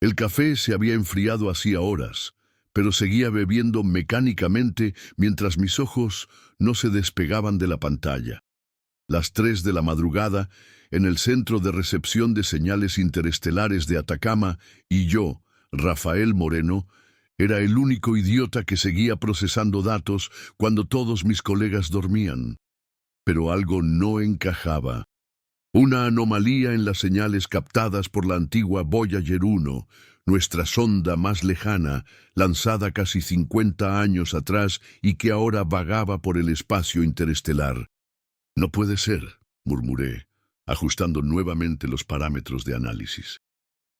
El café se había enfriado hacía horas, pero seguía bebiendo mecánicamente mientras mis ojos no se despegaban de la pantalla. Las 3 de la madrugada, en el Centro de Recepción de Señales Interestelares de Atacama, y yo, Rafael Moreno, era el único idiota que seguía procesando datos cuando todos mis colegas dormían. Pero algo no encajaba. Una anomalía en las señales captadas por la antigua Voyager 1, nuestra sonda más lejana, lanzada casi 50 años atrás y que ahora vagaba por el espacio interestelar. No puede ser, murmuré, ajustando nuevamente los parámetros de análisis.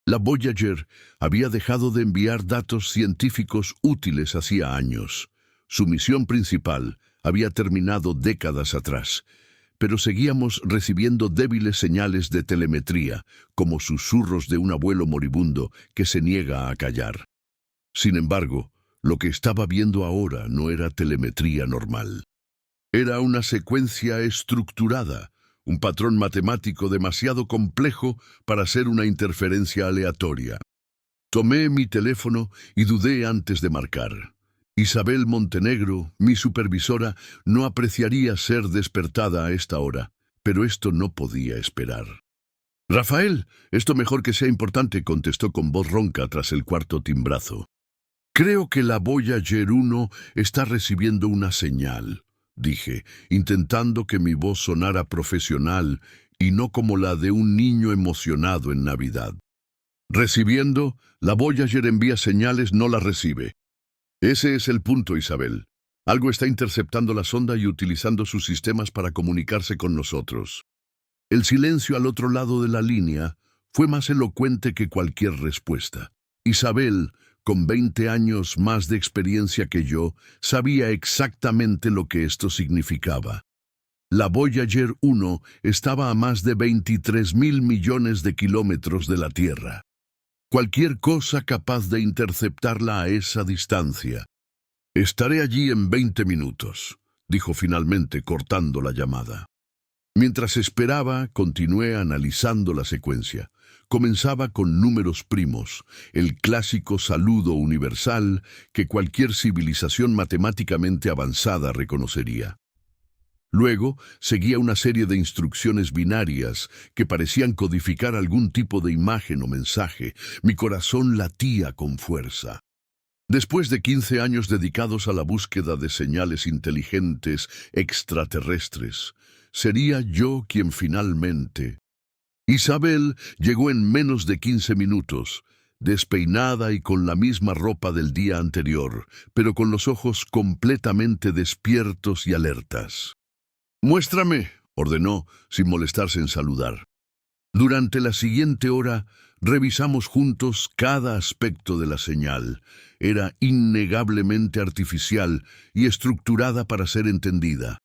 La Voyager había dejado de enviar datos científicos útiles hacía años. Su misión principal había terminado décadas atrás, pero seguíamos recibiendo débiles señales de telemetría, como susurros de un abuelo moribundo que se niega a callar. Sin embargo, lo que estaba viendo ahora no era telemetría normal. Era una secuencia estructurada, un patrón matemático demasiado complejo para ser una interferencia aleatoria. Tomé mi teléfono y dudé antes de marcar. Isabel Montenegro, mi supervisora, no apreciaría ser despertada a esta hora, pero esto no podía esperar. «Rafael, esto mejor que sea importante», contestó con voz ronca tras el cuarto timbrazo. «Creo que la Voyager 1 está recibiendo una señal», dije, intentando que mi voz sonara profesional y no como la de un niño emocionado en Navidad. «Recibiendo, la Voyager envía señales, no las recibe». Ese es el punto, Isabel. Algo está interceptando la sonda y utilizando sus sistemas para comunicarse con nosotros. El silencio al otro lado de la línea fue más elocuente que cualquier respuesta. Isabel, con 20 años más de experiencia que yo, sabía exactamente lo que esto significaba. La Voyager 1 estaba a más de 23.000 millones de kilómetros de la Tierra. Cualquier cosa capaz de interceptarla a esa distancia. «Estaré allí en 20 minutos», dijo finalmente cortando la llamada. Mientras esperaba, continué analizando la secuencia. Comenzaba con números primos, el clásico saludo universal que cualquier civilización matemáticamente avanzada reconocería. Luego seguía una serie de instrucciones binarias que parecían codificar algún tipo de imagen o mensaje. Mi corazón latía con fuerza. Después de 15 años dedicados a la búsqueda de señales inteligentes extraterrestres, sería yo quien finalmente... Isabel llegó en menos de 15 minutos, despeinada y con la misma ropa del día anterior, pero con los ojos completamente despiertos y alertas. «Muéstrame», ordenó, sin molestarse en saludar. Durante la siguiente hora, revisamos juntos cada aspecto de la señal. Era innegablemente artificial y estructurada para ser entendida.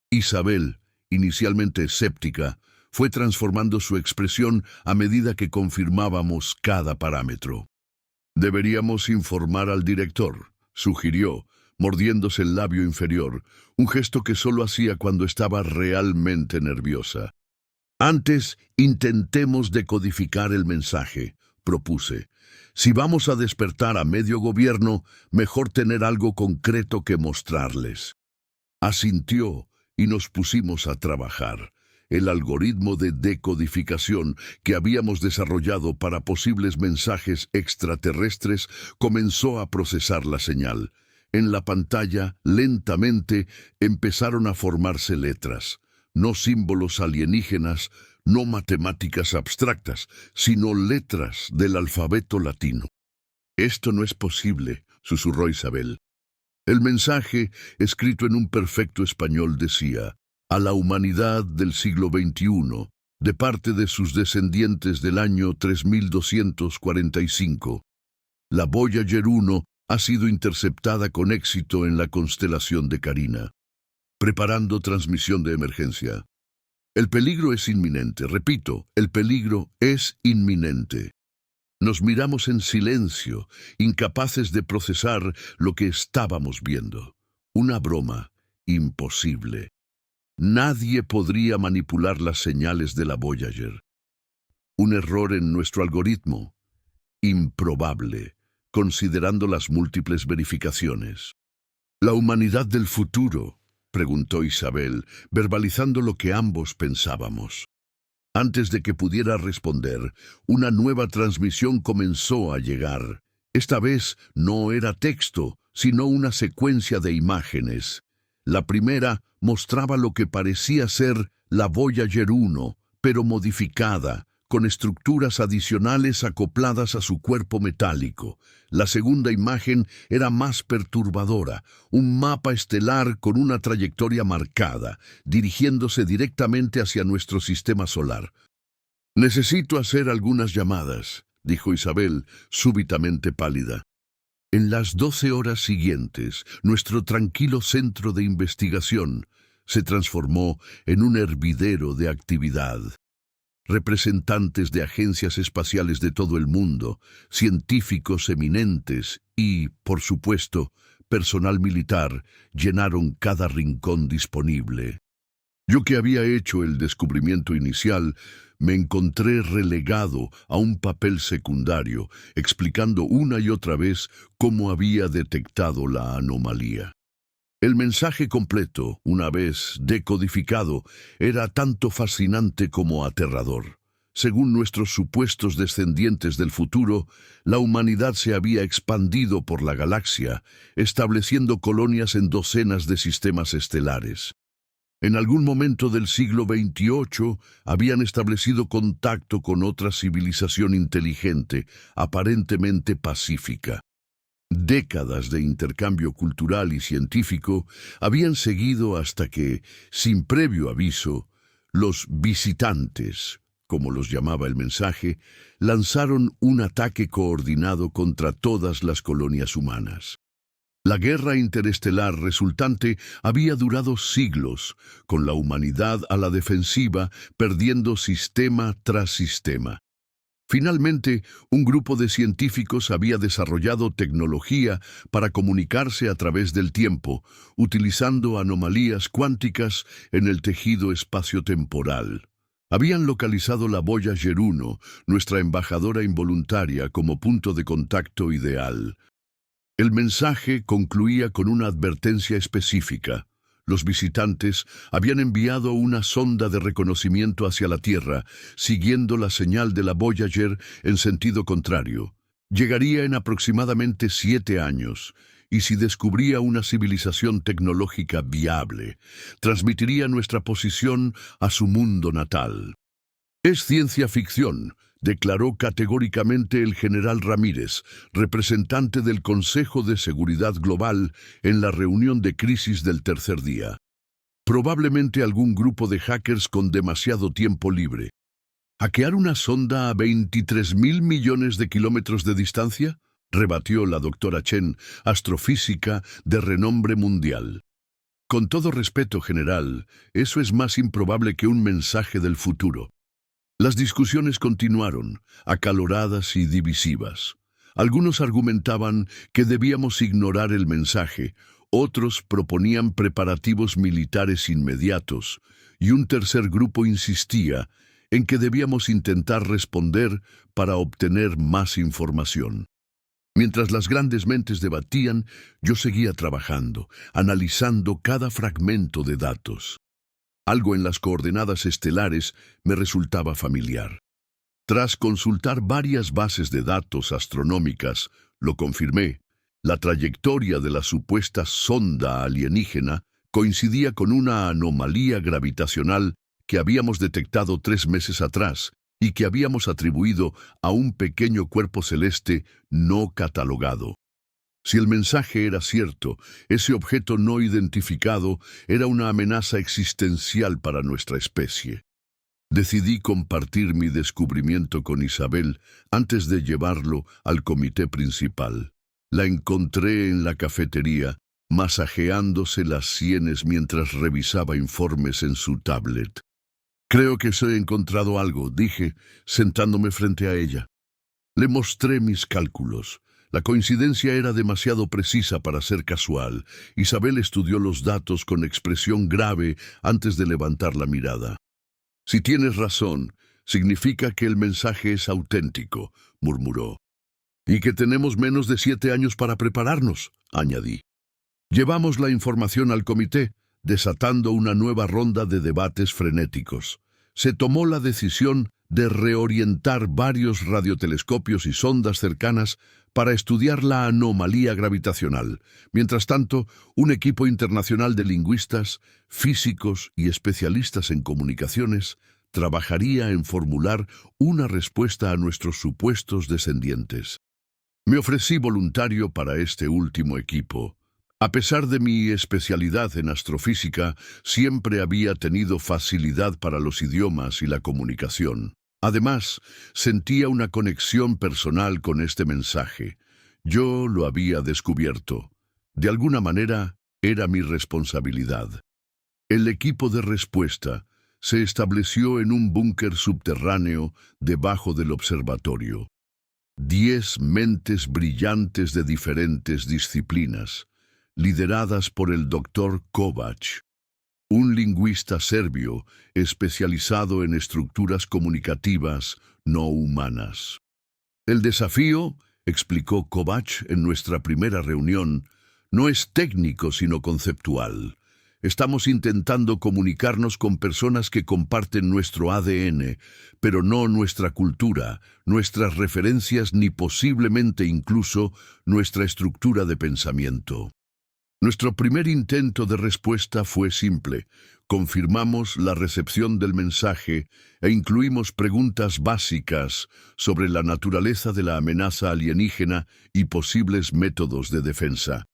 Isabel, inicialmente escéptica, fue transformando su expresión a medida que confirmábamos cada parámetro. «Deberíamos informar al director», sugirió, mordiéndose el labio inferior, un gesto que solo hacía cuando estaba realmente nerviosa. «Antes, intentemos decodificar el mensaje», propuse. «Si vamos a despertar a medio gobierno, mejor tener algo concreto que mostrarles». Asintió y nos pusimos a trabajar. El algoritmo de decodificación que habíamos desarrollado para posibles mensajes extraterrestres comenzó a procesar la señal. En la pantalla, lentamente, empezaron a formarse letras. No símbolos alienígenas, no matemáticas abstractas, sino letras del alfabeto latino. «Esto no es posible», susurró Isabel. El mensaje, escrito en un perfecto español, decía: «A la humanidad del siglo XXI, de parte de sus descendientes del año 3245. La Voyager 1 ha sido interceptada con éxito en la constelación de Carina. Preparando transmisión de emergencia. El peligro es inminente, repito, el peligro es inminente». Nos miramos en silencio, incapaces de procesar lo que estábamos viendo. Una broma imposible. Nadie podría manipular las señales de la Voyager. Un error en nuestro algoritmo. improbable, considerando las múltiples verificaciones. ¿La humanidad del futuro?, preguntó Isabel, verbalizando lo que ambos pensábamos. Antes de que pudiera responder, una nueva transmisión comenzó a llegar. Esta vez no era texto, sino una secuencia de imágenes. La primera mostraba lo que parecía ser la Voyager 1, pero modificada, con estructuras adicionales acopladas a su cuerpo metálico. La segunda imagen era más perturbadora, un mapa estelar con una trayectoria marcada, dirigiéndose directamente hacia nuestro sistema solar. «Necesito hacer algunas llamadas», dijo Isabel, súbitamente pálida. En las 12 horas siguientes, nuestro tranquilo centro de investigación se transformó en un hervidero de actividad. Representantes de agencias espaciales de todo el mundo, científicos eminentes y, por supuesto, personal militar llenaron cada rincón disponible. Yo, que había hecho el descubrimiento inicial, me encontré relegado a un papel secundario, explicando una y otra vez cómo había detectado la anomalía. El mensaje completo, una vez decodificado, era tanto fascinante como aterrador. Según nuestros supuestos descendientes del futuro, la humanidad se había expandido por la galaxia, estableciendo colonias en docenas de sistemas estelares. En algún momento del siglo XXVIII habían establecido contacto con otra civilización inteligente, aparentemente pacífica. Décadas de intercambio cultural y científico habían seguido hasta que, sin previo aviso, los visitantes, como los llamaba el mensaje, lanzaron un ataque coordinado contra todas las colonias humanas. La guerra interestelar resultante había durado siglos, con la humanidad a la defensiva, perdiendo sistema tras sistema. Finalmente, un grupo de científicos había desarrollado tecnología para comunicarse a través del tiempo, utilizando anomalías cuánticas en el tejido espaciotemporal. Habían localizado la Voyager 1, nuestra embajadora involuntaria, como punto de contacto ideal. El mensaje concluía con una advertencia específica. Los visitantes habían enviado una sonda de reconocimiento hacia la Tierra, siguiendo la señal de la Voyager en sentido contrario. Llegaría en aproximadamente 7 años, y si descubría una civilización tecnológica viable, transmitiría nuestra posición a su mundo natal. «Es ciencia ficción», declaró categóricamente el general Ramírez, representante del Consejo de Seguridad Global en la reunión de crisis del tercer día. «Probablemente algún grupo de hackers con demasiado tiempo libre». «¿Hackear una sonda a 23.000 millones de kilómetros de distancia?», rebatió la doctora Chen, astrofísica de renombre mundial. «Con todo respeto, general, eso es más improbable que un mensaje del futuro». Las discusiones continuaron, acaloradas y divisivas. Algunos argumentaban que debíamos ignorar el mensaje, otros proponían preparativos militares inmediatos, y un tercer grupo insistía en que debíamos intentar responder para obtener más información. Mientras las grandes mentes debatían, yo seguía trabajando, analizando cada fragmento de datos. Algo en las coordenadas estelares me resultaba familiar. Tras consultar varias bases de datos astronómicas, lo confirmé. La trayectoria de la supuesta sonda alienígena coincidía con una anomalía gravitacional que habíamos detectado 3 meses atrás y que habíamos atribuido a un pequeño cuerpo celeste no catalogado. Si el mensaje era cierto, ese objeto no identificado era una amenaza existencial para nuestra especie. Decidí compartir mi descubrimiento con Isabel antes de llevarlo al comité principal. La encontré en la cafetería, masajeándose las sienes mientras revisaba informes en su tablet. «Creo que he encontrado algo», dije, sentándome frente a ella. Le mostré mis cálculos. La coincidencia era demasiado precisa para ser casual. Isabel estudió los datos con expresión grave antes de levantar la mirada. «Si tienes razón, significa que el mensaje es auténtico», murmuró. Y que tenemos menos de 7 años para prepararnos, añadí. Llevamos la información al comité, desatando una nueva ronda de debates frenéticos. Se tomó la decisión de reorientar varios radiotelescopios y sondas cercanas para estudiar la anomalía gravitacional. Mientras tanto, un equipo internacional de lingüistas, físicos y especialistas en comunicaciones trabajaría en formular una respuesta a nuestros supuestos descendientes. Me ofrecí voluntario para este último equipo. A pesar de mi especialidad en astrofísica, siempre había tenido facilidad para los idiomas y la comunicación. Además, sentía una conexión personal con este mensaje. Yo lo había descubierto. De alguna manera, era mi responsabilidad. El equipo de respuesta se estableció en un búnker subterráneo debajo del observatorio. 10 mentes brillantes de diferentes disciplinas, lideradas por el Dr. Kovač, un lingüista serbio especializado en estructuras comunicativas no humanas. El desafío, explicó Kovač en nuestra primera reunión, no es técnico sino conceptual. Estamos intentando comunicarnos con personas que comparten nuestro ADN, pero no nuestra cultura, nuestras referencias ni posiblemente incluso nuestra estructura de pensamiento. Nuestro primer intento de respuesta fue simple. Confirmamos la recepción del mensaje e incluimos preguntas básicas sobre la naturaleza de la amenaza alienígena y posibles métodos de defensa.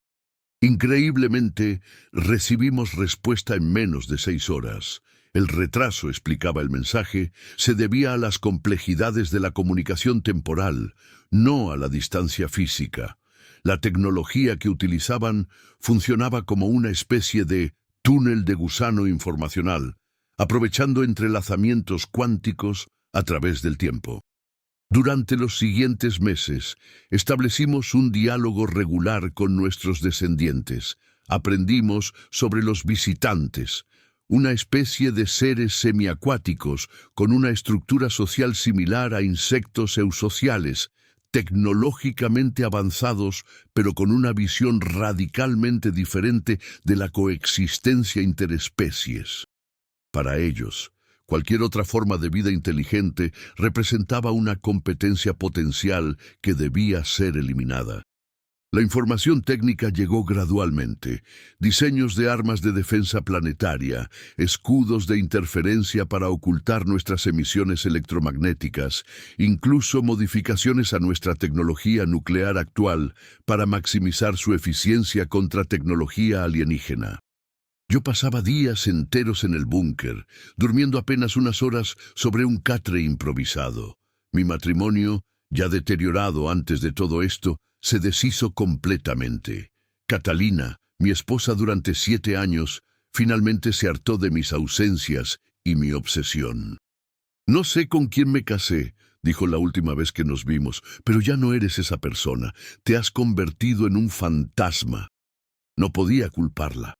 Increíblemente, recibimos respuesta en menos de 6 horas. El retraso, explicaba el mensaje, se debía a las complejidades de la comunicación temporal, no a la distancia física. La tecnología que utilizaban funcionaba como una especie de túnel de gusano informacional, aprovechando entrelazamientos cuánticos a través del tiempo. Durante los siguientes meses, establecimos un diálogo regular con nuestros descendientes. Aprendimos sobre los visitantes, una especie de seres semiacuáticos con una estructura social similar a insectos eusociales, tecnológicamente avanzados, pero con una visión radicalmente diferente de la coexistencia interespecies. Para ellos, cualquier otra forma de vida inteligente representaba una competencia potencial que debía ser eliminada. La información técnica llegó gradualmente. Diseños de armas de defensa planetaria, escudos de interferencia para ocultar nuestras emisiones electromagnéticas, incluso modificaciones a nuestra tecnología nuclear actual para maximizar su eficiencia contra tecnología alienígena. Yo pasaba días enteros en el búnker, durmiendo apenas unas horas sobre un catre improvisado. Mi matrimonio, ya deteriorado antes de todo esto, se deshizo completamente. Catalina, mi esposa durante 7 años, finalmente se hartó de mis ausencias y mi obsesión. No sé con quién me casé, dijo la última vez que nos vimos, pero ya no eres esa persona. Te has convertido en un fantasma. No podía culparla.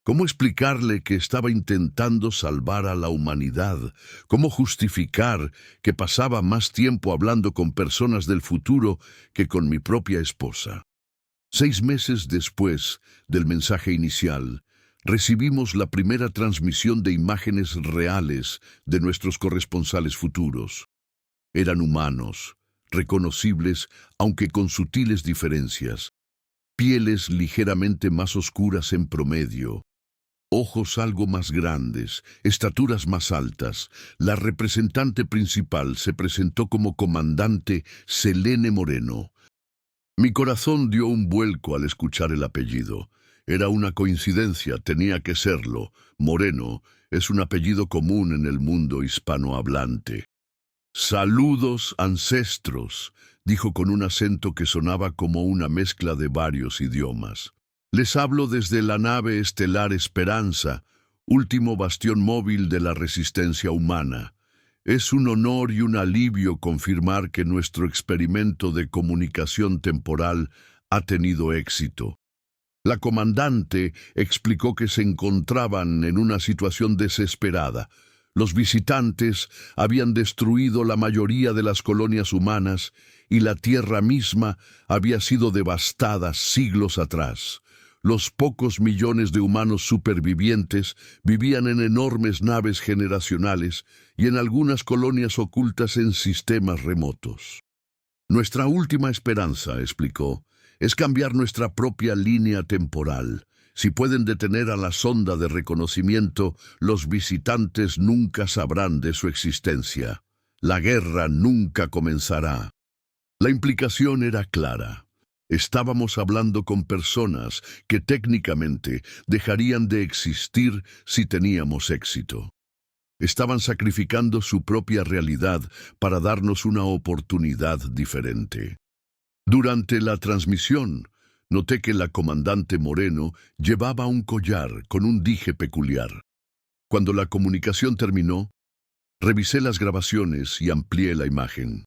¿Cómo explicarle que estaba intentando salvar a la humanidad? ¿Cómo justificar que pasaba más tiempo hablando con personas del futuro que con mi propia esposa? 6 meses después del mensaje inicial, recibimos la primera transmisión de imágenes reales de nuestros corresponsales futuros. Eran humanos, reconocibles aunque con sutiles diferencias, pieles ligeramente más oscuras en promedio, ojos algo más grandes, estaturas más altas. La representante principal se presentó como comandante Selene Moreno. Mi corazón dio un vuelco al escuchar el apellido. Era una coincidencia, tenía que serlo. Moreno es un apellido común en el mundo hispanohablante. «Saludos, ancestros», dijo con un acento que sonaba como una mezcla de varios idiomas. «Les hablo desde la nave estelar Esperanza, último bastión móvil de la resistencia humana. Es un honor y un alivio confirmar que nuestro experimento de comunicación temporal ha tenido éxito». La comandante explicó que se encontraban en una situación desesperada. Los visitantes habían destruido la mayoría de las colonias humanas y la tierra misma había sido devastada siglos atrás. Los pocos millones de humanos supervivientes vivían en enormes naves generacionales y en algunas colonias ocultas en sistemas remotos. Nuestra última esperanza, explicó, es cambiar nuestra propia línea temporal. Si pueden detener a la sonda de reconocimiento, los visitantes nunca sabrán de su existencia. La guerra nunca comenzará. La implicación era clara. Estábamos hablando con personas que técnicamente dejarían de existir si teníamos éxito. Estaban sacrificando su propia realidad para darnos una oportunidad diferente. Durante la transmisión, noté que la comandante Moreno llevaba un collar con un dije peculiar. Cuando la comunicación terminó, revisé las grabaciones y amplié la imagen.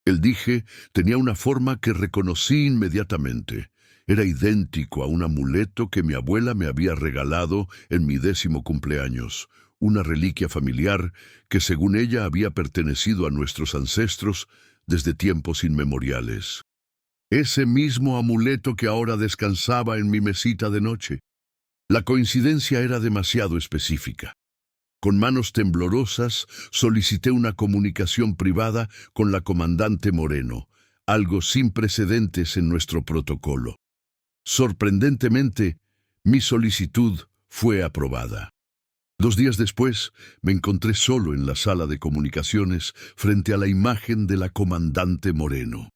El dije tenía una forma que reconocí inmediatamente. Era idéntico a un amuleto que mi abuela me había regalado en mi 10º cumpleaños, una reliquia familiar que según ella había pertenecido a nuestros ancestros desde tiempos inmemoriales. Ese mismo amuleto que ahora descansaba en mi mesita de noche. La coincidencia era demasiado específica. Con manos temblorosas solicité una comunicación privada con la comandante Moreno, algo sin precedentes en nuestro protocolo. Sorprendentemente, mi solicitud fue aprobada. 2 días después, me encontré solo en la sala de comunicaciones frente a la imagen de la comandante Moreno.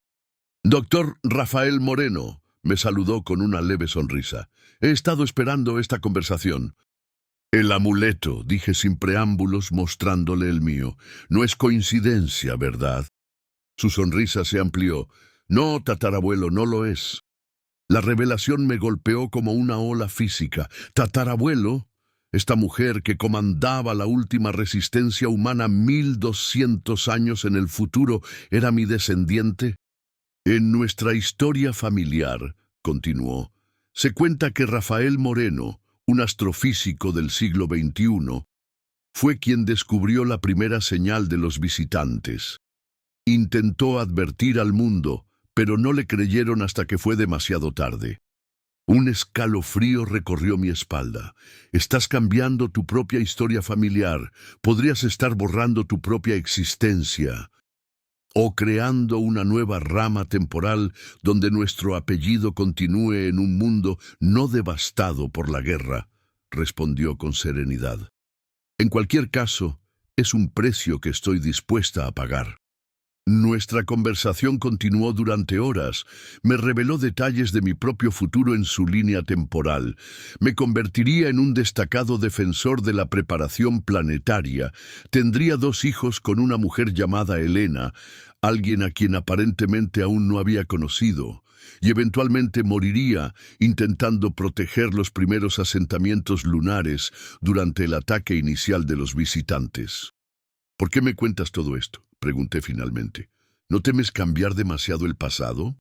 «Doctor Rafael Moreno», me saludó con una leve sonrisa. «He estado esperando esta conversación». «El amuleto», dije sin preámbulos mostrándole el mío. «No es coincidencia, ¿verdad?» Su sonrisa se amplió. «No, tatarabuelo, no lo es». La revelación me golpeó como una ola física. «Tatarabuelo, esta mujer que comandaba la última resistencia humana 1200 años en el futuro, ¿era mi descendiente?» «En nuestra historia familiar», continuó, «se cuenta que Rafael Moreno, un astrofísico del siglo XXI, fue quien descubrió la primera señal de los visitantes. Intentó advertir al mundo, pero no le creyeron hasta que fue demasiado tarde. Un escalofrío recorrió mi espalda. Estás cambiando tu propia historia familiar. Podrías estar borrando tu propia existencia. O creando una nueva rama temporal donde nuestro apellido continúe en un mundo no devastado por la guerra», respondió con serenidad. «En cualquier caso, es un precio que estoy dispuesta a pagar». Nuestra conversación continuó durante horas. Me reveló detalles de mi propio futuro en su línea temporal. Me convertiría en un destacado defensor de la preparación planetaria. Tendría 2 hijos con una mujer llamada Elena, alguien a quien aparentemente aún no había conocido, y eventualmente moriría intentando proteger los primeros asentamientos lunares durante el ataque inicial de los visitantes. «¿Por qué me cuentas todo esto?», pregunté finalmente. «¿No temes cambiar demasiado el pasado?»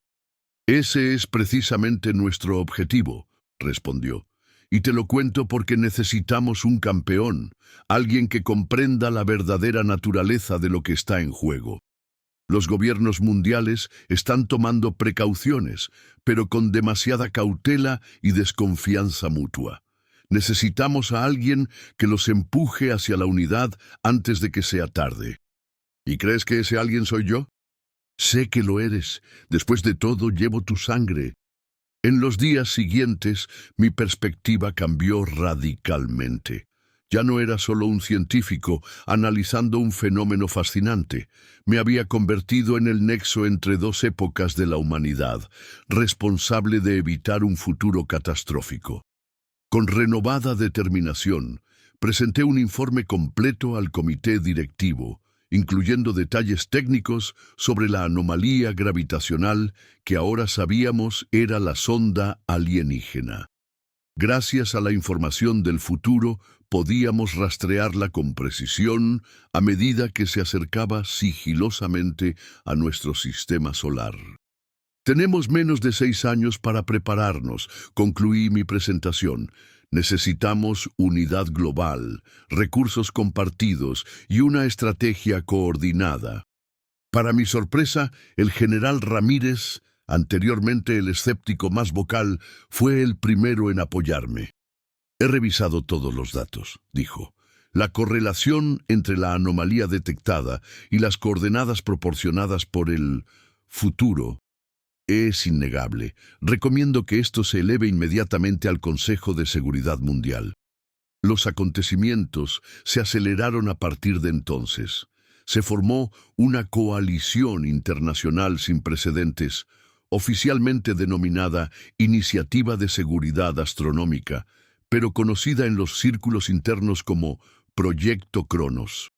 «Ese es precisamente nuestro objetivo», respondió. «Y te lo cuento porque necesitamos un campeón, alguien que comprenda la verdadera naturaleza de lo que está en juego. Los gobiernos mundiales están tomando precauciones, pero con demasiada cautela y desconfianza mutua. Necesitamos a alguien que los empuje hacia la unidad antes de que sea tarde». «¿Y crees que ese alguien soy yo?» «Sé que lo eres. Después de todo, llevo tu sangre». En los días siguientes, mi perspectiva cambió radicalmente. Ya no era solo un científico analizando un fenómeno fascinante. Me había convertido en el nexo entre 2 épocas de la humanidad, responsable de evitar un futuro catastrófico. Con renovada determinación, presenté un informe completo al comité directivo, incluyendo detalles técnicos sobre la anomalía gravitacional que ahora sabíamos era la sonda alienígena. Gracias a la información del futuro, podíamos rastrearla con precisión a medida que se acercaba sigilosamente a nuestro sistema solar. Tenemos menos de 6 años para prepararnos. Concluí mi presentación. Necesitamos unidad global, recursos compartidos y una estrategia coordinada. Para mi sorpresa, el general Ramírez, anteriormente el escéptico más vocal, fue el primero en apoyarme. He revisado todos los datos, dijo. La correlación entre la anomalía detectada y las coordenadas proporcionadas por el futuro es innegable. Recomiendo que esto se eleve inmediatamente al Consejo de Seguridad Mundial. Los acontecimientos se aceleraron a partir de entonces. Se formó una coalición internacional sin precedentes, oficialmente denominada Iniciativa de Seguridad Astronómica, pero conocida en los círculos internos como Proyecto Cronos.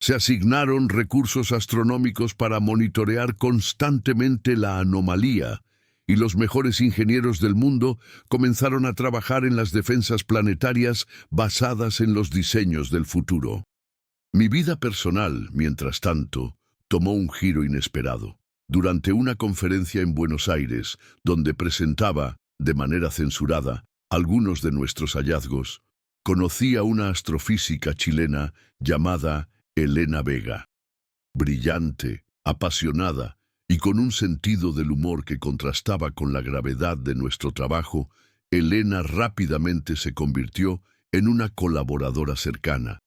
Se asignaron recursos astronómicos para monitorear constantemente la anomalía, y los mejores ingenieros del mundo comenzaron a trabajar en las defensas planetarias basadas en los diseños del futuro. Mi vida personal, mientras tanto, tomó un giro inesperado. Durante una conferencia en Buenos Aires, donde presentaba, de manera censurada, algunos de nuestros hallazgos, conocí a una astrofísica chilena llamada Elena Vega. Brillante, apasionada y con un sentido del humor que contrastaba con la gravedad de nuestro trabajo, Elena rápidamente se convirtió en una colaboradora cercana.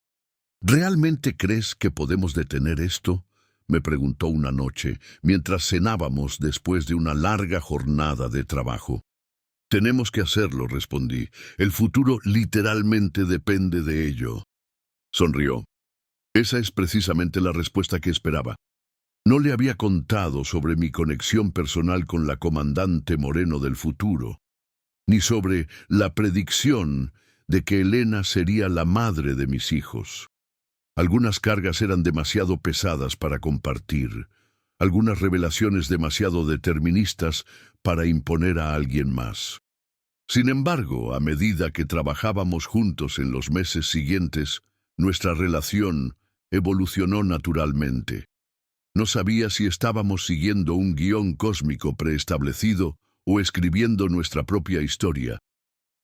¿Realmente crees que podemos detener esto?, me preguntó una noche, mientras cenábamos después de una larga jornada de trabajo. Tenemos que hacerlo, respondí. El futuro literalmente depende de ello. Sonrió. Esa es precisamente la respuesta que esperaba. No le había contado sobre mi conexión personal con la comandante Moreno del futuro, ni sobre la predicción de que Elena sería la madre de mis hijos. Algunas cargas eran demasiado pesadas para compartir, algunas revelaciones demasiado deterministas para imponer a alguien más. Sin embargo, a medida que trabajábamos juntos en los meses siguientes, nuestra relación evolucionó naturalmente. No sabía si estábamos siguiendo un guión cósmico preestablecido o escribiendo nuestra propia historia,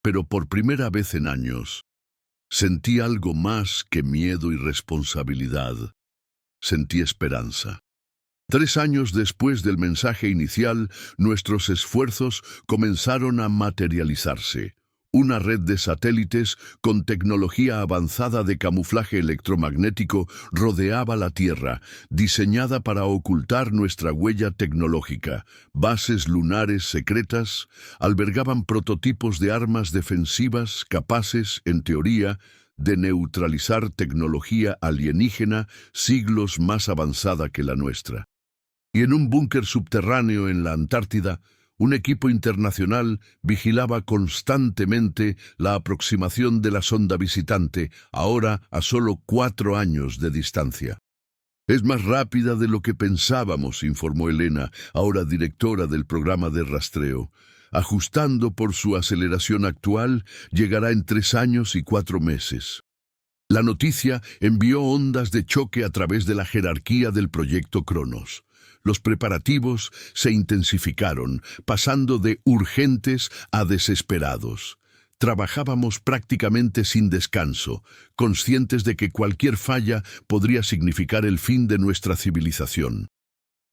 pero por primera vez en años, sentí algo más que miedo y responsabilidad. Sentí esperanza. 3 años después del mensaje inicial, nuestros esfuerzos comenzaron a materializarse. Una red de satélites con tecnología avanzada de camuflaje electromagnético rodeaba la Tierra, diseñada para ocultar nuestra huella tecnológica. Bases lunares secretas albergaban prototipos de armas defensivas capaces, en teoría, de neutralizar tecnología alienígena siglos más avanzada que la nuestra. Y en un búnker subterráneo en la Antártida, un equipo internacional vigilaba constantemente la aproximación de la sonda visitante, ahora a solo 4 años de distancia. Es más rápida de lo que pensábamos, informó Elena, ahora directora del programa de rastreo. Ajustando por su aceleración actual, llegará en 3 años y 4 meses. La noticia envió ondas de choque a través de la jerarquía del proyecto Cronos. Los preparativos se intensificaron, pasando de urgentes a desesperados. Trabajábamos prácticamente sin descanso, conscientes de que cualquier falla podría significar el fin de nuestra civilización.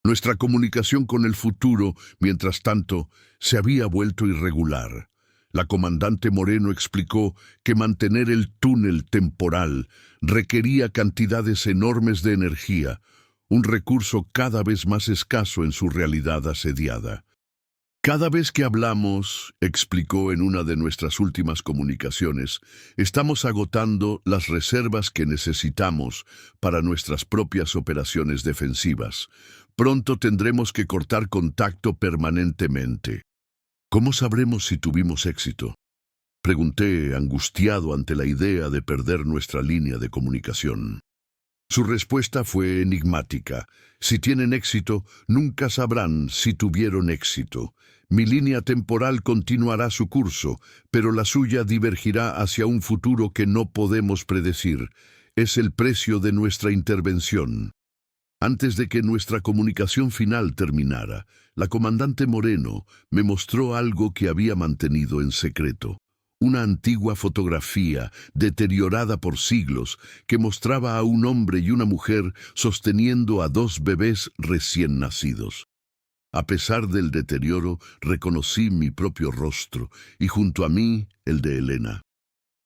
Nuestra comunicación con el futuro, mientras tanto, se había vuelto irregular. La comandante Moreno explicó que mantener el túnel temporal requería cantidades enormes de energía, un recurso cada vez más escaso en su realidad asediada. Cada vez que hablamos, explicó en una de nuestras últimas comunicaciones, estamos agotando las reservas que necesitamos para nuestras propias operaciones defensivas. Pronto tendremos que cortar contacto permanentemente. ¿Cómo sabremos si tuvimos éxito?, pregunté, angustiado ante la idea de perder nuestra línea de comunicación. Su respuesta fue enigmática. Si tienen éxito, nunca sabrán si tuvieron éxito. Mi línea temporal continuará su curso, pero la suya divergirá hacia un futuro que no podemos predecir. Es el precio de nuestra intervención. Antes de que nuestra comunicación final terminara, la comandante Moreno me mostró algo que había mantenido en secreto. Una antigua fotografía, deteriorada por siglos, que mostraba a un hombre y una mujer sosteniendo a dos bebés recién nacidos. A pesar del deterioro, reconocí mi propio rostro y junto a mí el de Elena.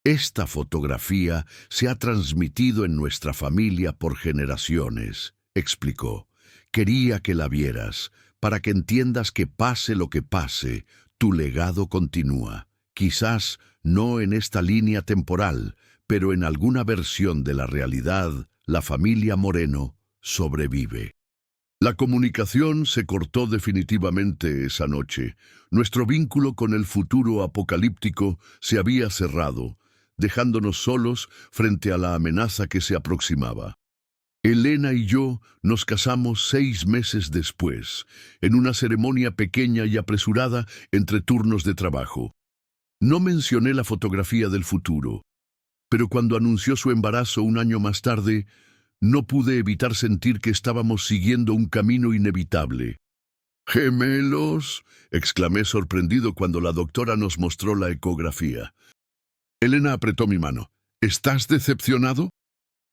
Esta fotografía se ha transmitido en nuestra familia por generaciones, explicó. Quería que la vieras, para que entiendas que pase lo que pase, tu legado continúa. Quizás no en esta línea temporal, pero en alguna versión de la realidad, la familia Moreno sobrevive. La comunicación se cortó definitivamente esa noche. Nuestro vínculo con el futuro apocalíptico se había cerrado, dejándonos solos frente a la amenaza que se aproximaba. Elena y yo nos casamos 6 meses después, en una ceremonia pequeña y apresurada entre turnos de trabajo. No mencioné la fotografía del futuro, pero cuando anunció su embarazo un año más tarde, no pude evitar sentir que estábamos siguiendo un camino inevitable. «¿Gemelos?», exclamé sorprendido cuando la doctora nos mostró la ecografía. Elena apretó mi mano. «¿Estás decepcionado?».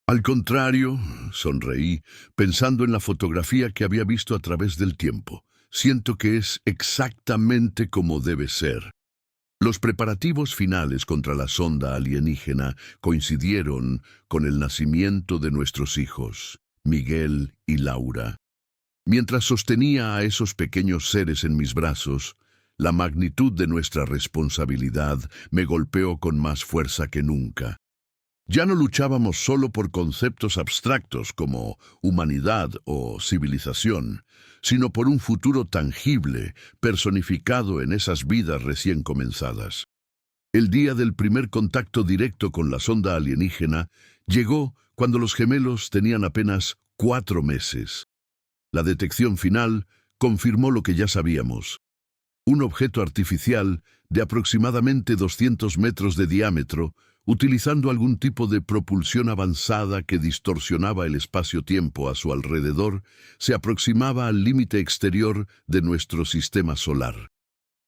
«Al contrario», sonreí, pensando en la fotografía que había visto a través del tiempo. «Siento que es exactamente como debe ser». Los preparativos finales contra la sonda alienígena coincidieron con el nacimiento de nuestros hijos, Miguel y Laura. Mientras sostenía a esos pequeños seres en mis brazos, la magnitud de nuestra responsabilidad me golpeó con más fuerza que nunca. Ya no luchábamos solo por conceptos abstractos como humanidad o civilización, sino por un futuro tangible, personificado en esas vidas recién comenzadas. El día del primer contacto directo con la sonda alienígena llegó cuando los gemelos tenían apenas 4 meses. La detección final confirmó lo que ya sabíamos. Un objeto artificial de aproximadamente 200 metros de diámetro, utilizando algún tipo de propulsión avanzada que distorsionaba el espacio-tiempo a su alrededor, se aproximaba al límite exterior de nuestro sistema solar.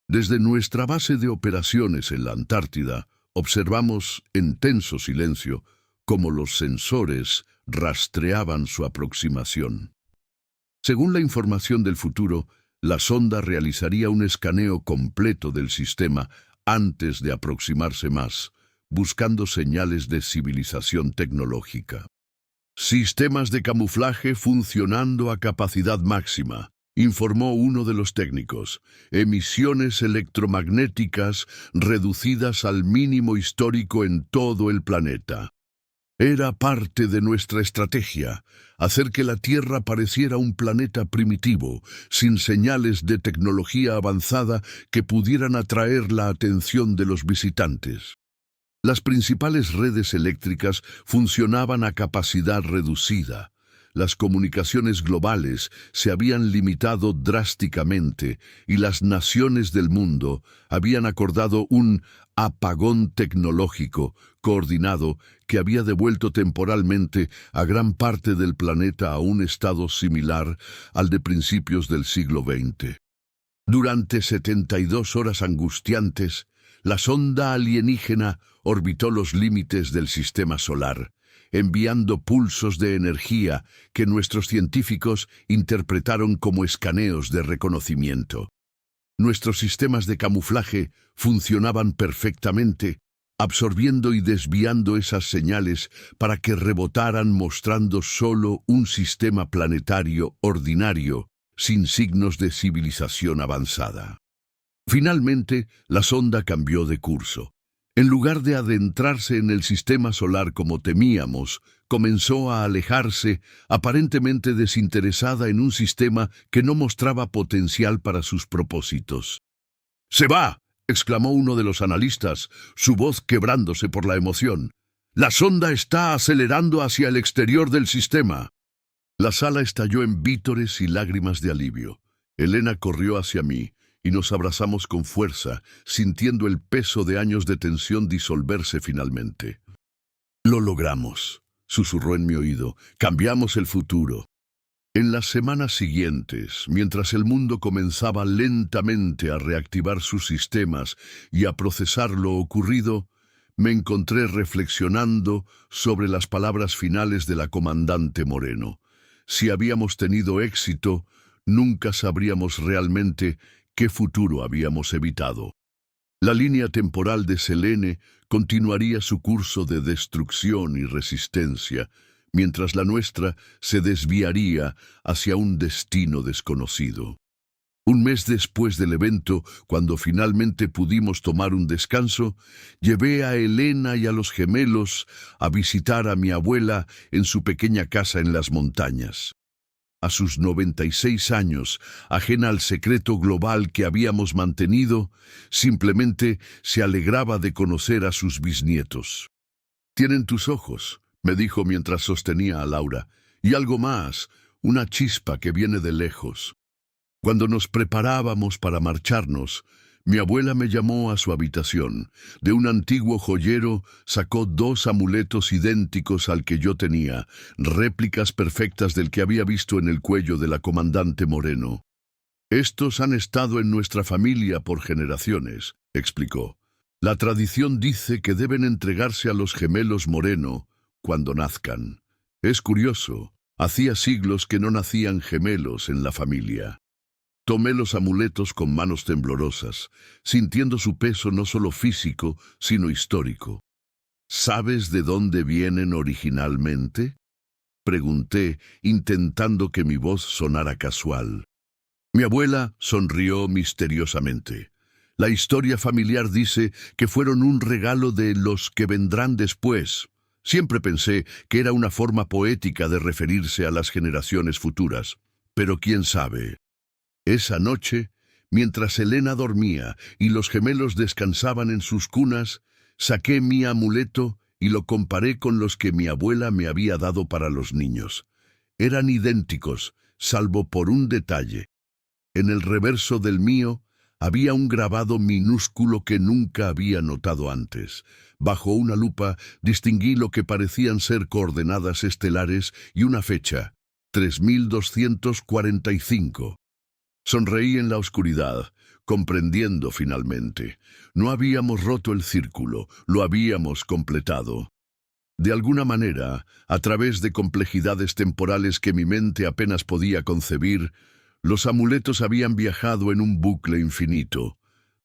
Desde nuestra base de operaciones en la Antártida, observamos en tenso silencio cómo los sensores rastreaban su aproximación. Según la información del futuro, la sonda realizaría un escaneo completo del sistema antes de aproximarse más, buscando señales de civilización tecnológica. «Sistemas de camuflaje funcionando a capacidad máxima», informó uno de los técnicos. «Emisiones electromagnéticas reducidas al mínimo histórico en todo el planeta». Era parte de nuestra estrategia, hacer que la Tierra pareciera un planeta primitivo, sin señales de tecnología avanzada que pudieran atraer la atención de los visitantes. Las principales redes eléctricas funcionaban a capacidad reducida. Las comunicaciones globales se habían limitado drásticamente y las naciones del mundo habían acordado un apagón tecnológico coordinado que había devuelto temporalmente a gran parte del planeta a un estado similar al de principios del siglo XX. Durante 72 horas angustiantes, la sonda alienígena orbitó los límites del sistema solar, enviando pulsos de energía que nuestros científicos interpretaron como escaneos de reconocimiento. Nuestros sistemas de camuflaje funcionaban perfectamente, absorbiendo y desviando esas señales para que rebotaran mostrando solo un sistema planetario ordinario, sin signos de civilización avanzada. Finalmente, la sonda cambió de curso. En lugar de adentrarse en el sistema solar como temíamos, comenzó a alejarse, aparentemente desinteresada en un sistema que no mostraba potencial para sus propósitos. «¡Se va!», exclamó uno de los analistas, su voz quebrándose por la emoción. «La sonda está acelerando hacia el exterior del sistema». La sala estalló en vítores y lágrimas de alivio. Elena corrió hacia mí y nos abrazamos con fuerza, sintiendo el peso de años de tensión disolverse finalmente. «Lo logramos», susurró en mi oído. «Cambiamos el futuro». En las semanas siguientes, mientras el mundo comenzaba lentamente a reactivar sus sistemas y a procesar lo ocurrido, me encontré reflexionando sobre las palabras finales de la comandante Moreno. Si habíamos tenido éxito, nunca sabríamos realmente qué futuro habíamos evitado. La línea temporal de Selene continuaría su curso de destrucción y resistencia, mientras la nuestra se desviaría hacia un destino desconocido. Un mes después del evento, cuando finalmente pudimos tomar un descanso, llevé a Elena y a los gemelos a visitar a mi abuela en su pequeña casa en las montañas. A sus 96 años, ajena al secreto global que habíamos mantenido, simplemente se alegraba de conocer a sus bisnietos. «Tienen tus ojos», me dijo mientras sostenía a Laura, «y algo más, una chispa que viene de lejos». Cuando nos preparábamos para marcharnos, mi abuela me llamó a su habitación. De un antiguo joyero sacó 2 amuletos idénticos al que yo tenía, réplicas perfectas del que había visto en el cuello de la comandante Moreno. «Estos han estado en nuestra familia por generaciones», explicó. «La tradición dice que deben entregarse a los gemelos Moreno cuando nazcan. Es curioso, hacía siglos que no nacían gemelos en la familia». Tomé los amuletos con manos temblorosas, sintiendo su peso no solo físico, sino histórico. «¿Sabes de dónde vienen originalmente?», pregunté, intentando que mi voz sonara casual. Mi abuela sonrió misteriosamente. «La historia familiar dice que fueron un regalo de los que vendrán después». Siempre pensé que era una forma poética de referirse a las generaciones futuras. Pero quién sabe. Esa noche, mientras Elena dormía y los gemelos descansaban en sus cunas, saqué mi amuleto y lo comparé con los que mi abuela me había dado para los niños. Eran idénticos, salvo por un detalle. En el reverso del mío había un grabado minúsculo que nunca había notado antes. Bajo una lupa distinguí lo que parecían ser coordenadas estelares y una fecha, 3245. Sonreí en la oscuridad, comprendiendo finalmente. No habíamos roto el círculo, lo habíamos completado. De alguna manera, a través de complejidades temporales que mi mente apenas podía concebir, los amuletos habían viajado en un bucle infinito,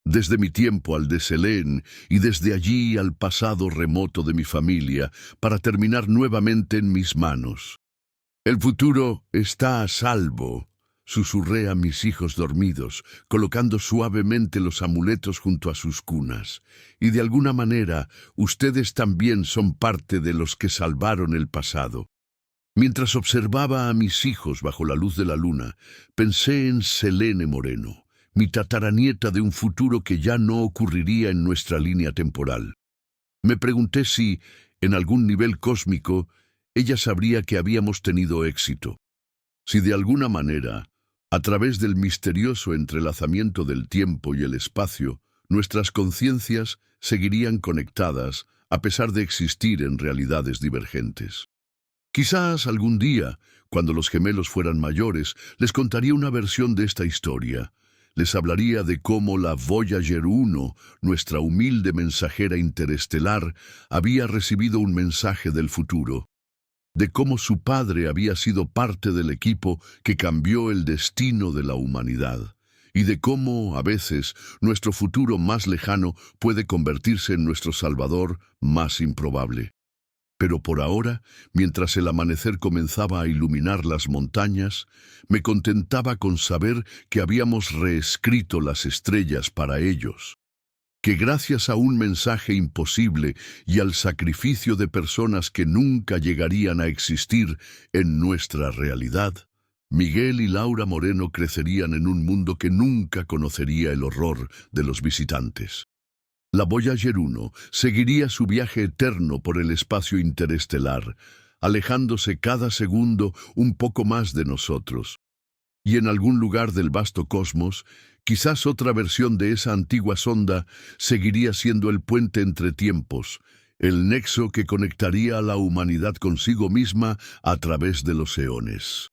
desde mi tiempo al de Selene y desde allí al pasado remoto de mi familia, para terminar nuevamente en mis manos. «El futuro está a salvo», susurré a mis hijos dormidos, colocando suavemente los amuletos junto a sus cunas. «Y de alguna manera, ustedes también son parte de los que salvaron el pasado». Mientras observaba a mis hijos bajo la luz de la luna, pensé en Selene Moreno, mi tataranieta de un futuro que ya no ocurriría en nuestra línea temporal. Me pregunté si, en algún nivel cósmico, ella sabría que habíamos tenido éxito. Si de alguna manera, a través del misterioso entrelazamiento del tiempo y el espacio, nuestras conciencias seguirían conectadas a pesar de existir en realidades divergentes. Quizás algún día, cuando los gemelos fueran mayores, les contaría una versión de esta historia. Les hablaría de cómo la Voyager 1, nuestra humilde mensajera interestelar, había recibido un mensaje del futuro. De cómo su padre había sido parte del equipo que cambió el destino de la humanidad, y de cómo, a veces, nuestro futuro más lejano puede convertirse en nuestro salvador más improbable. Pero por ahora, mientras el amanecer comenzaba a iluminar las montañas, me contentaba con saber que habíamos reescrito las estrellas para ellos. Que gracias a un mensaje imposible y al sacrificio de personas que nunca llegarían a existir en nuestra realidad, Miguel y Laura Moreno crecerían en un mundo que nunca conocería el horror de los visitantes. La Voyager 1 seguiría su viaje eterno por el espacio interestelar, alejándose cada segundo un poco más de nosotros. Y en algún lugar del vasto cosmos, quizás otra versión de esa antigua sonda seguiría siendo el puente entre tiempos, el nexo que conectaría a la humanidad consigo misma a través de los eones.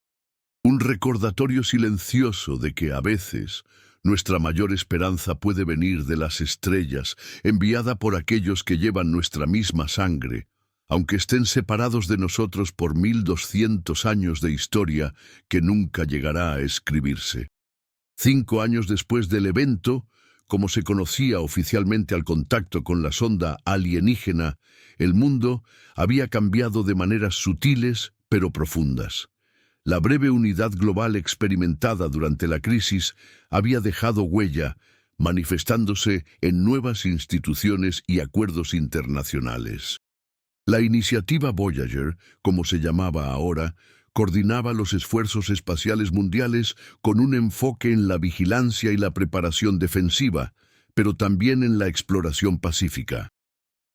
Un recordatorio silencioso de que a veces nuestra mayor esperanza puede venir de las estrellas, enviada por aquellos que llevan nuestra misma sangre, aunque estén separados de nosotros por 1200 años de historia que nunca llegará a escribirse. 5 años después del evento, como se conocía oficialmente al contacto con la sonda alienígena, el mundo había cambiado de maneras sutiles pero profundas. La breve unidad global experimentada durante la crisis había dejado huella, manifestándose en nuevas instituciones y acuerdos internacionales. La iniciativa Voyager, como se llamaba ahora, coordinaba los esfuerzos espaciales mundiales con un enfoque en la vigilancia y la preparación defensiva, pero también en la exploración pacífica.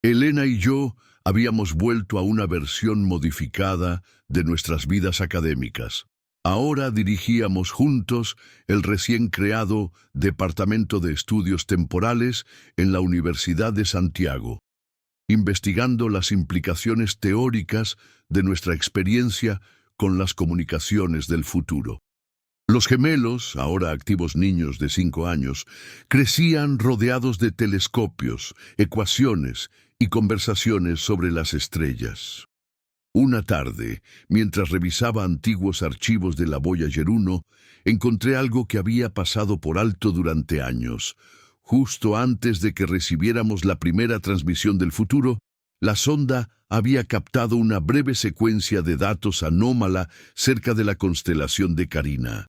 Elena y yo habíamos vuelto a una versión modificada de nuestras vidas académicas. Ahora dirigíamos juntos el recién creado Departamento de Estudios Temporales en la Universidad de Santiago, investigando las implicaciones teóricas de nuestra experiencia con las comunicaciones del futuro. Los gemelos, ahora activos niños de 5 años, crecían rodeados de telescopios, ecuaciones y conversaciones sobre las estrellas. Una tarde, mientras revisaba antiguos archivos de la Voyager 1, encontré algo que había pasado por alto durante años. Justo antes de que recibiéramos la primera transmisión del futuro, la sonda había captado una breve secuencia de datos anómala cerca de la constelación de Carina.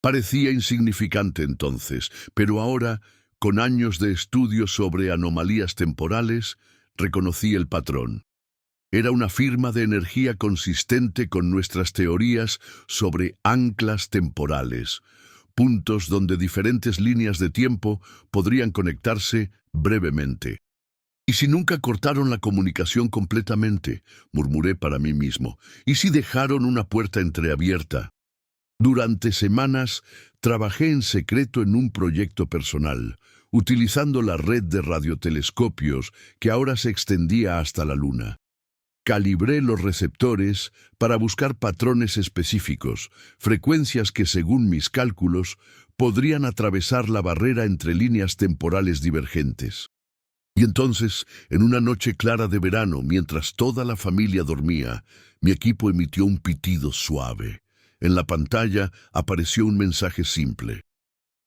Parecía insignificante entonces, pero ahora, con años de estudio sobre anomalías temporales, reconocí el patrón. Era una firma de energía consistente con nuestras teorías sobre anclas temporales, puntos donde diferentes líneas de tiempo podrían conectarse brevemente. ¿Y si nunca cortaron la comunicación completamente?, murmuré para mí mismo. ¿Y si dejaron una puerta entreabierta? Durante semanas trabajé en secreto en un proyecto personal, utilizando la red de radiotelescopios que ahora se extendía hasta la Luna. Calibré los receptores para buscar patrones específicos, frecuencias que, según mis cálculos, podrían atravesar la barrera entre líneas temporales divergentes. Y entonces, en una noche clara de verano, mientras toda la familia dormía, mi equipo emitió un pitido suave. En la pantalla apareció un mensaje simple.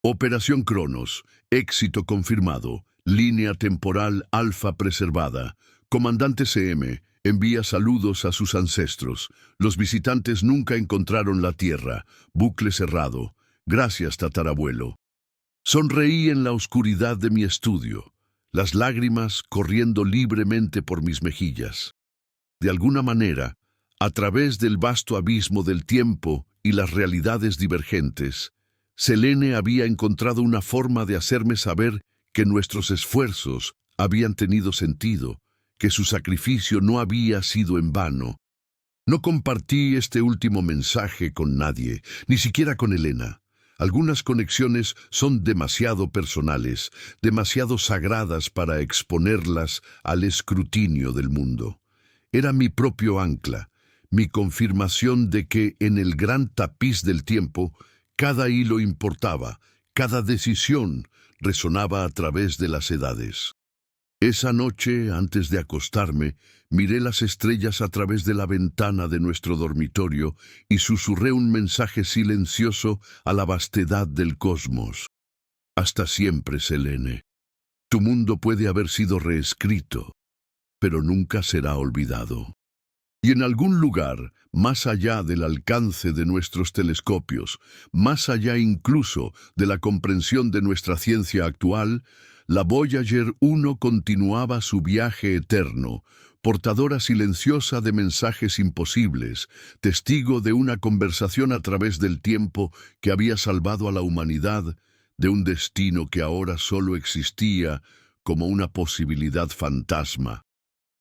Operación Cronos, éxito confirmado, línea temporal alfa preservada. Comandante CM, envía saludos a sus ancestros. Los visitantes nunca encontraron la Tierra. Bucle cerrado. Gracias, tatarabuelo. Sonreí en la oscuridad de mi estudio, las lágrimas corriendo libremente por mis mejillas. De alguna manera, a través del vasto abismo del tiempo y las realidades divergentes, Selene había encontrado una forma de hacerme saber que nuestros esfuerzos habían tenido sentido, que su sacrificio no había sido en vano. No compartí este último mensaje con nadie, ni siquiera con Elena. Algunas conexiones son demasiado personales, demasiado sagradas para exponerlas al escrutinio del mundo. Era mi propio ancla, mi confirmación de que en el gran tapiz del tiempo, cada hilo importaba, cada decisión resonaba a través de las edades. Esa noche, antes de acostarme, miré las estrellas a través de la ventana de nuestro dormitorio y susurré un mensaje silencioso a la vastedad del cosmos. Hasta siempre, Selene. Tu mundo puede haber sido reescrito, pero nunca será olvidado. Y en algún lugar, más allá del alcance de nuestros telescopios, más allá incluso de la comprensión de nuestra ciencia actual, la Voyager 1 continuaba su viaje eterno, portadora silenciosa de mensajes imposibles, testigo de una conversación a través del tiempo que había salvado a la humanidad de un destino que ahora solo existía como una posibilidad fantasma,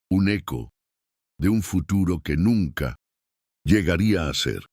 un eco de un futuro que nunca llegaría a ser.